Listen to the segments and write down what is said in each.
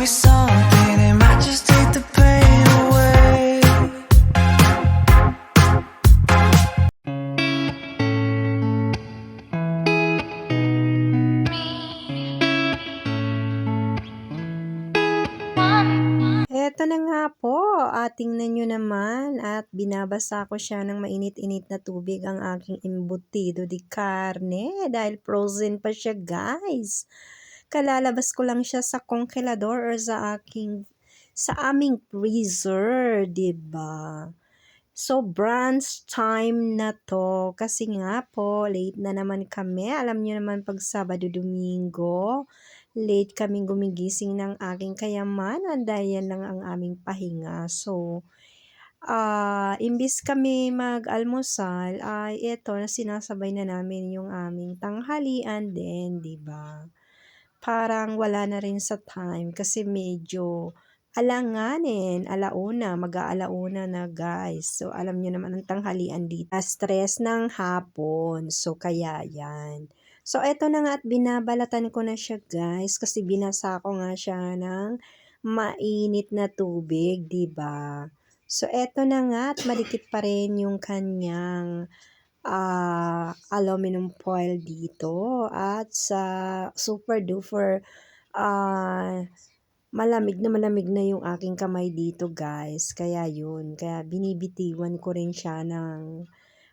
me something, it might just take the pain away. Eto na nga po, tingnan nyo naman at binabasa ko siya ng mainit-init na tubig ang aking embutido di carne dahil frozen pa siya guys. Kalalabas ko lang siya sa congelador or sa aming freezer, 'di ba? So, brunch time na to. Kasi nga po, late na naman kami. Alam niyo naman pag Sabado, Domingo, late kaming gumigising ng aking kayamanan dahil yan lang ang aming pahinga. So, imbis kami mag-almusal, ay eto na sinasabay na namin yung aming tanghalian din, di ba? Parang wala na rin sa time kasi medyo alanganin, alauna, mag-aalauna na guys. So, alam niyo naman ang tanghalian dito, stress ng hapon. So, kaya yan. So, eto na nga at binabalatan ko na siya guys kasi binasa ko nga siya ng mainit na tubig, di ba? So, eto na nga at madikit pa rin yung kanyang aluminum foil dito at sa super duper malamig na yung aking kamay dito guys, kaya yun, kaya binibitiwan ko rin siya ng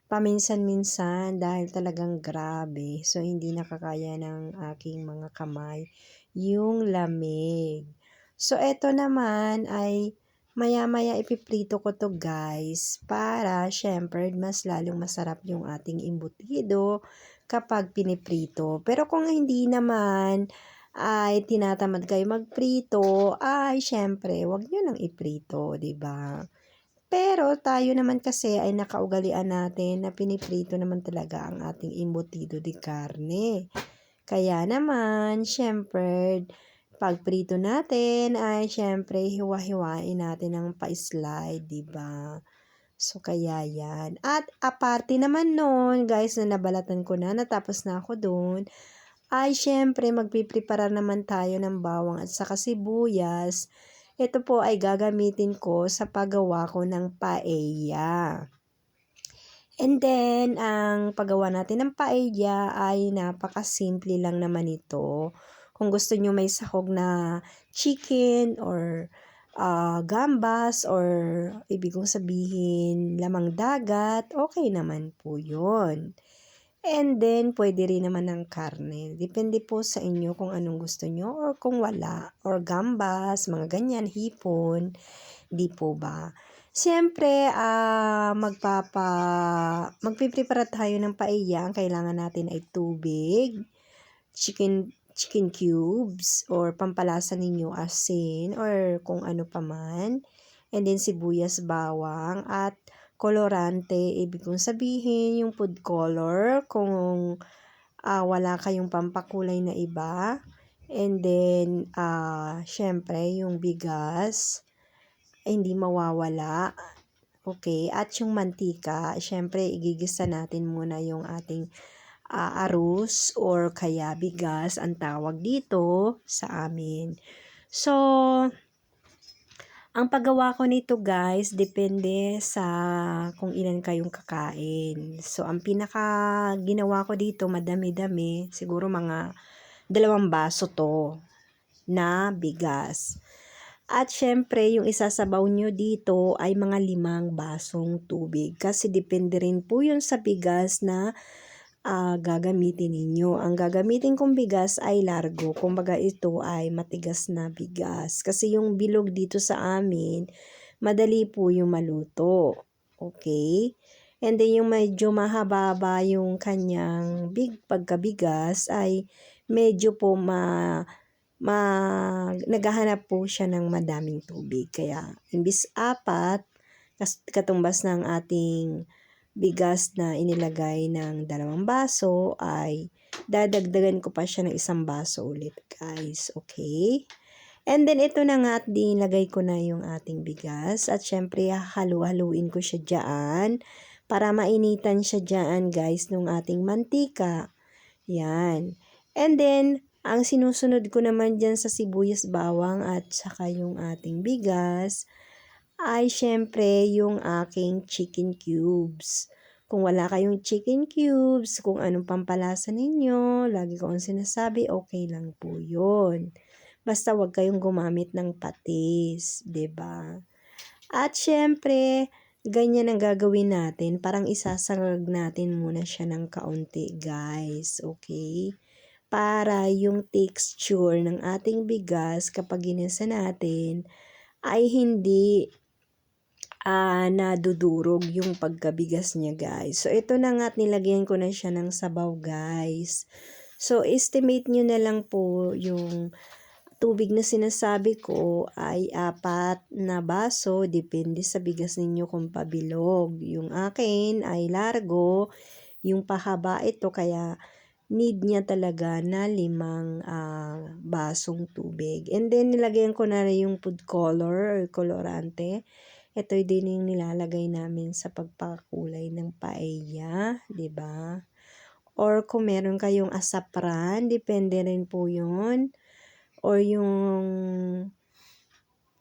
paminsan-minsan dahil talagang grabe, so hindi nakakaya ng aking mga kamay yung lamig. So eto naman ay maya-maya ipiprito ko to guys para syempre mas lalong masarap yung ating embutido kapag piniprito. Pero kung hindi naman ay tinatamad kayo magprito, ay syempre wag nyo nang iprito, 'di ba? Pero tayo naman kasi ay nakaugalian natin na piniprito naman talaga ang ating embutido di karne. Kaya naman, syempre, pagprito natin ay syempre hiwa-hiwain natin ng pa-slide, 'di ba? So kaya 'yan. At aparte naman noon, guys, na nabalatan ko na, natapos na ako doon, ay syempre magpiprepara naman tayo ng bawang at saka sibuyas. Ito po ay gagamitin ko sa paggawa ko ng paella. And then, ang paggawa natin ng paella ay napakasimple lang naman ito. Kung gusto nyo may sahog na chicken or gambas or ibig kong sabihin lamang dagat, okay naman po yun. And then, pwede rin naman ng karne. Depende po sa inyo kung anong gusto nyo or kung wala. Or gambas, mga ganyan, hipon. Di po ba? Siyempre, magpiprepara tayo ng paella. Ang kailangan natin ay tubig, chicken cubes, or pampalasa ninyo asin, or kung ano paman. And then, sibuyas, bawang, at kolorante. Ibig kong sabihin, yung food color, kung wala kayong pampakulay na iba. And then, syempre, yung bigas, hindi mawawala. Okay, at yung mantika, syempre igigisa natin muna yung ating arroz or kaya bigas ang tawag dito sa amin. So, ang paggawa ko nito guys, depende sa kung ilan kayong kakain. So, ang pinaka ginawa ko dito, madami-dami, siguro mga 2 baso to na bigas. At syempre, yung isasabaw nyo dito ay mga 5 basong tubig. Kasi depende rin po yun sa bigas na gagamitin ninyo. Ang gagamitin kong bigas ay largo. Kumbaga ito ay matigas na bigas. Kasi yung bilog dito sa amin, madali po yung maluto. Okay? And then yung medyo mahaba yung kanyang pagkabigas ay medyo po naghahanap po siya ng madaming tubig. Kaya, imbis 4, katumbas ng ating bigas na inilagay ng 2 baso, ay dadagdagan ko pa siya ng 1 baso ulit, guys. Okay? And then, ito na nga at dinagay ko na yung ating bigas. At syempre, halu-haluin ko siya dyan para mainitan siya dyan, guys, nung ating mantika. Yan. And then, Ang sinusunod ko naman diyan sa sibuyas, bawang at saka yung ating bigas ay syempre yung aking chicken cubes. Kung wala kayong chicken cubes, kung anong pampalasa ninyo, lagi ko ang sinasabi, okay lang po yun. Basta wag kayong gumamit ng patis, 'di ba? At syempre, ganyan ang gagawin natin. Parang isasangag natin muna siya ng kaunti, guys. Okay? Para yung texture ng ating bigas kapag ginisa natin ay hindi nadudurog yung pagkabigas niya, guys. So, ito na nga at nilagyan ko na siya ng sabaw, guys. So, estimate nyo na lang po yung tubig na sinasabi ko ay 4 na baso, depende sa bigas ninyo kung pabilog. Yung akin ay largo, yung pahaba ito, kaya need niya talaga na 5 basong tubig. And then, nilagyan ko na yung food color or colorante. Ito din yung nilalagay namin sa pagpakulay ng paella, 'di ba? Or kung meron kayong asapran, depende rin po 'yun. Or yung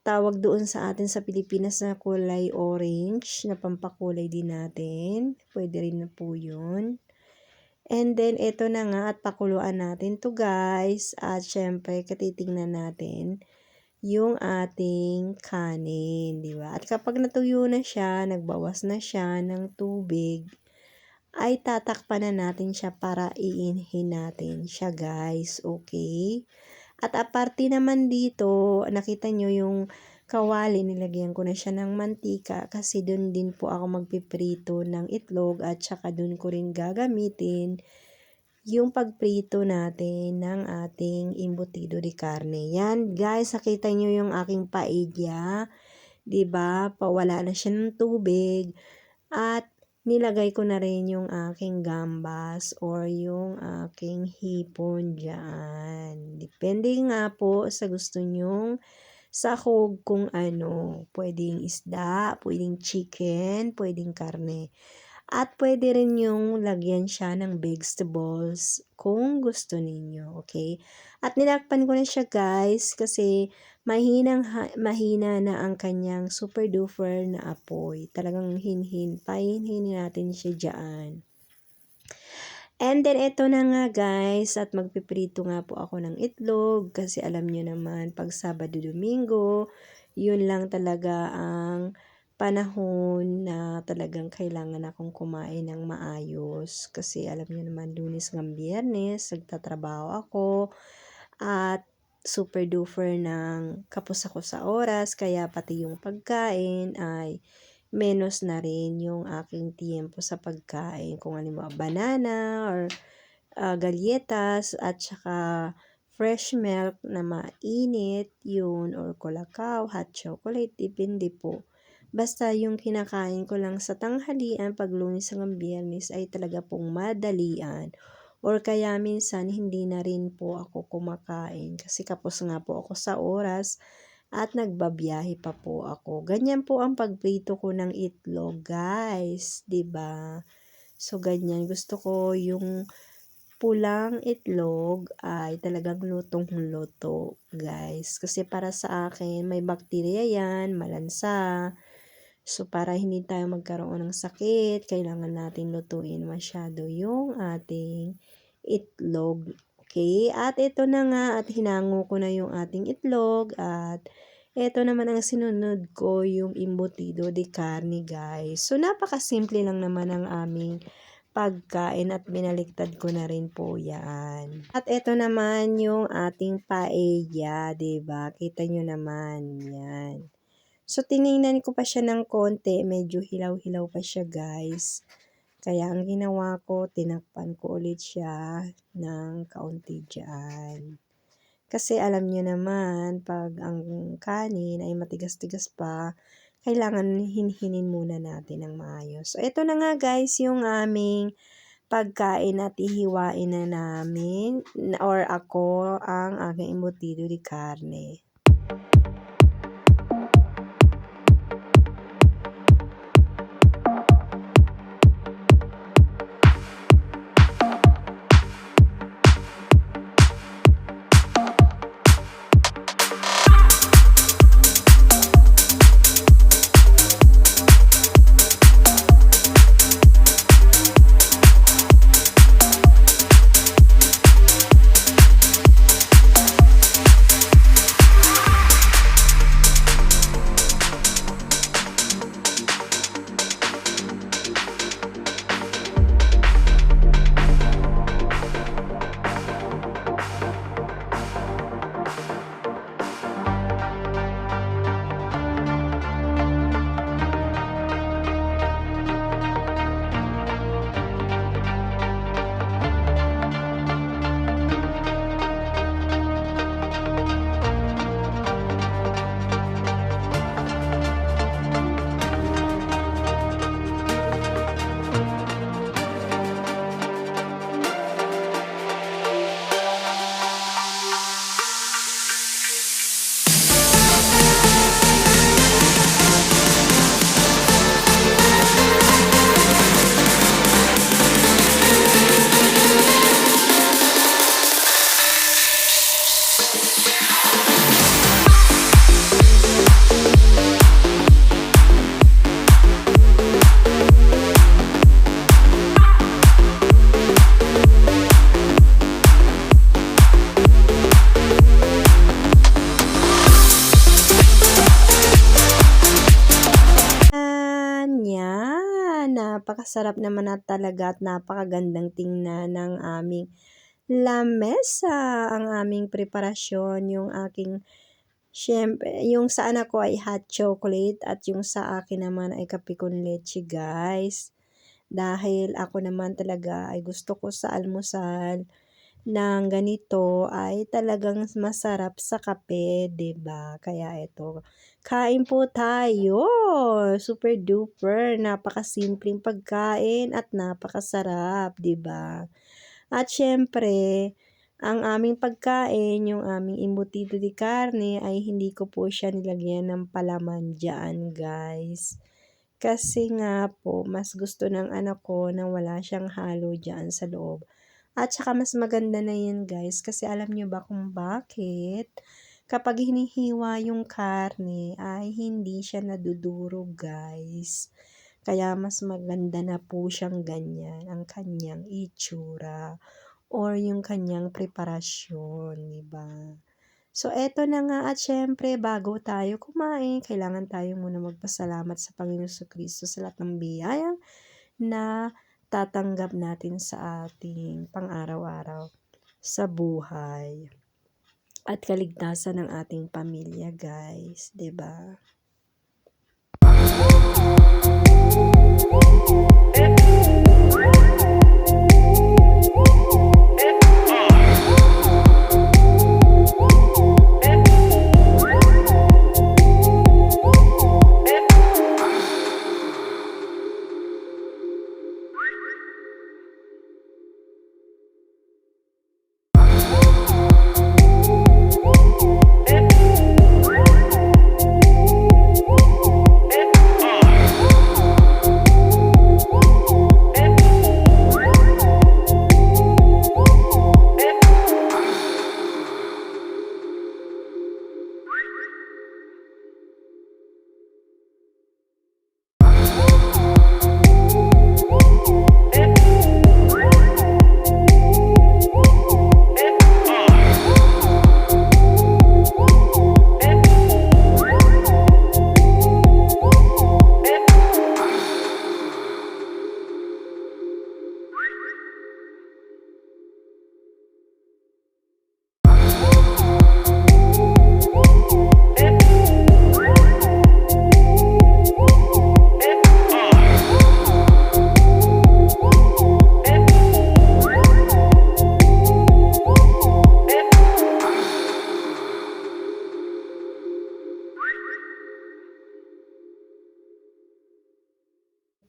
tawag doon sa atin sa Pilipinas na kulay orange, na pampakulay din natin. Pwede rin na po 'yun. And then, ito na nga at pakuluan natin to, guys. At syempre, katitingnan natin yung ating kanin, di ba? At kapag natuyo na siya, nagbawas na siya ng tubig, ay tatakpan na natin siya para iinhin natin siya, guys. Okay? At aparte naman dito, nakita nyo yung kawali, nilagyan ko na siya ng mantika kasi dun din po ako magpiprito ng itlog at saka dun ko rin gagamitin yung pagprito natin ng ating embutido de carne. Yan, guys, nakita nyo yung aking paella. 'Di ba? Pawala na siya ng tubig. At nilagay ko na rin yung aking gambas or yung aking hipon dyan. Depende nga po sa gusto nyong sahog kung ano. Pwedeng isda, pwedeng chicken, pwedeng karne. At pwede rin yung lagyan siya ng vegetables kung gusto ninyo, okay? At nilakpan ko na siya, guys, kasi mahina na ang kanyang super duper na apoy. Talagang pahinhin natin siya dyan. And then, ito na nga, guys, at magpiprito nga po ako ng itlog kasi alam nyo naman, pag Sabado, Domingo, yun lang talaga ang panahon na talagang kailangan akong kumain ng maayos kasi alam niyo naman, Lunes hanggang Biyernes nagtatrabaho ako at super duper ng kapos ako sa oras, kaya pati yung pagkain ay menos na rin yung aking tiempo sa pagkain, kung halimbawa banana or galyetas at saka fresh milk na mainit yun, or kolakaw, hot chocolate, depende po. Basta yung kinakain ko lang sa tanghalian pag Lunes hanggang Biyernes ay talaga pong madalian. Or kaya minsan hindi na rin po ako kumakain kasi kapos nga po ako sa oras at nagbabiyahe pa po ako. Ganyan po ang pagprito ko ng itlog, guys, 'di ba? So ganyan, gusto ko yung pulang itlog ay talagang lutong-luto, guys. Kasi para sa akin, may bakterya yan, malansa. So, para hindi tayo magkaroon ng sakit, kailangan natin lutuin masyado yung ating itlog. Okay? At ito na nga, at hinango ko na yung ating itlog. At ito naman ang sinunod ko, yung embutido de carne, guys. So, napakasimple lang naman ang aming pagkain at binaliktad ko na rin po yan. At ito naman yung ating paella, diba? Kita nyo naman, yan. So, tiningnan ko pa siya ng konti. Medyo hilaw-hilaw pa siya, guys. Kaya, ang ginawa ko, tinakpan ko ulit siya ng kaunti dyan. Kasi, alam nyo naman, pag ang kanin ay matigas-tigas pa, kailangan hinhinin muna natin ng maayos. So, ito na nga, guys, yung aming pagkain at ihiwain na namin or ako ang aking embutido de carne. napakasarap naman na talaga at napakagandang tingnan ng aming lamesa, ang aming preparasyon, yung aking siyempre, yung sa anak ko ay hot chocolate at yung sa akin naman ay kape con leche, guys. Dahil ako naman talaga ay gusto ko sa almusal ng ganito ay talagang masarap sa kape, 'di ba? Kaya eto, kain po tayo. Super duper, napakasimpleng pagkain at napakasarap, 'di ba? At siyempre, ang aming pagkain, yung aming embutido de carne ay hindi ko po siya nilagyan ng palaman diyan, guys. Kasi nga po, mas gusto ng anak ko na wala siyang halo diyan sa loob. At saka mas maganda na 'yan, guys, kasi alam niyo ba kung bakit? Kapag hinihiwa yung karne ay hindi siya nadudurog, guys. Kaya mas maganda na po siyang ganyan, ang kanyang itsura or yung kanyang preparasyon, 'di ba? So, eto na nga at syempre bago tayo kumain, kailangan tayo muna magpasalamat sa Panginoon Jesucristo sa lahat ng biyayang na tatanggap natin sa ating pang-araw-araw sa buhay at kaligtasan ng ating pamilya, guys, 'di ba?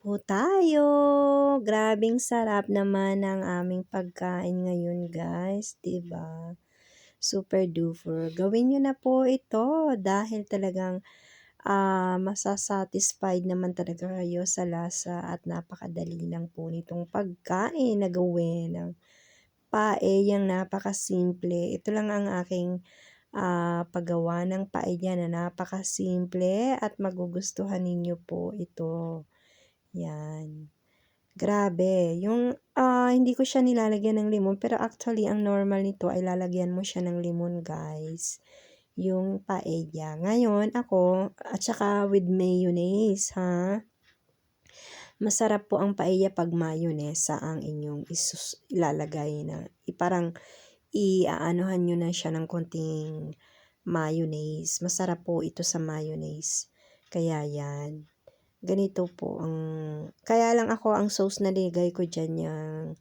Po tayo. Grabeng sarap naman ng aming pagkain ngayon, guys, 'di ba? Super duper. Gawin niyo na po ito dahil talagang masasatisfied naman talaga kayo sa lasa at napakadali lang po nitong pagkain na gawin ng paeyang napakasimple. Ito lang ang aking paggawa ng paella na napakasimple at magugustuhan ninyo po ito. Yan. Grabe, yung hindi ko siya nilalagyan ng lemon pero actually ang normal nito ay lalagyan mo siya ng lemon, guys, yung paella. Ngayon ako at saka with mayonnaise, ha. Masarap po ang paella pag mayonnaise ang inyong ilalagay na parang i-aanuhan niyo na siya ng konting mayonnaise. Masarap po ito sa mayonnaise. Kaya 'yan. Ganito po ang kaya lang ako ang sauce na nilagay ko diyan yung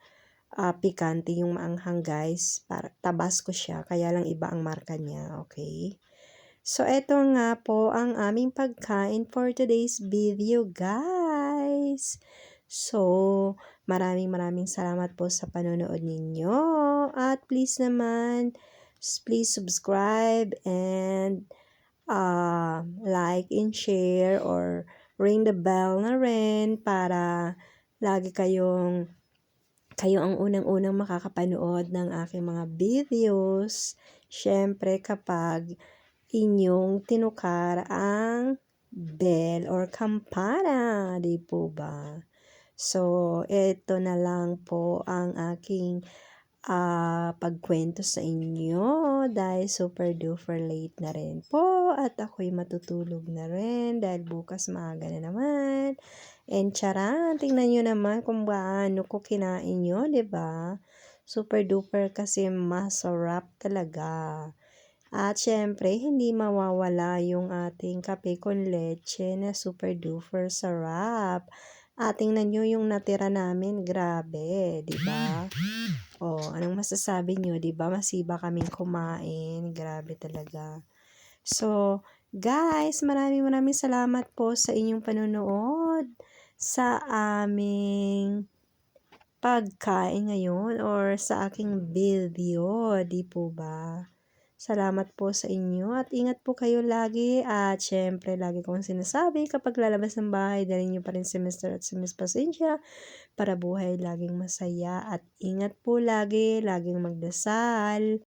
pikante, yung maanghang, guys, para Tabasco siya, kaya lang iba ang marka niya, okay? So, eto nga po ang aming pagkain for today's video, guys. So, maraming salamat po sa panonood ninyo at please naman, please subscribe and like and share or ring the bell na rin para lagi kayo ang unang-unang makakapanood ng aking mga videos. Siyempre kapag inyong tinukar ang bell or kampana, di po ba? So, ito na lang po ang aking pagkwento sa inyo dahil super duper late na rin po at ako'y matutulog na rin dahil bukas maaga na naman. And charan, tingnan nyo naman kung gaano ko kinain yun, 'di ba? Super duper kasi masarap talaga. At syempre, hindi mawawala yung ating kape con leche na super duper sarap. At tingnan nyo yung natira namin, grabe, 'di ba? Oh, anong masasabi nyo, 'di ba? Masiba kaming kumain, grabe talaga. So, guys, maraming maraming salamat po sa inyong panonood sa aming pagkain ngayon or sa aking video, 'di po ba? Salamat po sa inyo at ingat po kayo lagi at syempre lagi kong sinasabi kapag lalabas ng bahay, dalhin niyo pa rin si Mr. at si Miss Pasensya para buhay laging masaya at ingat po lagi, laging magdasal.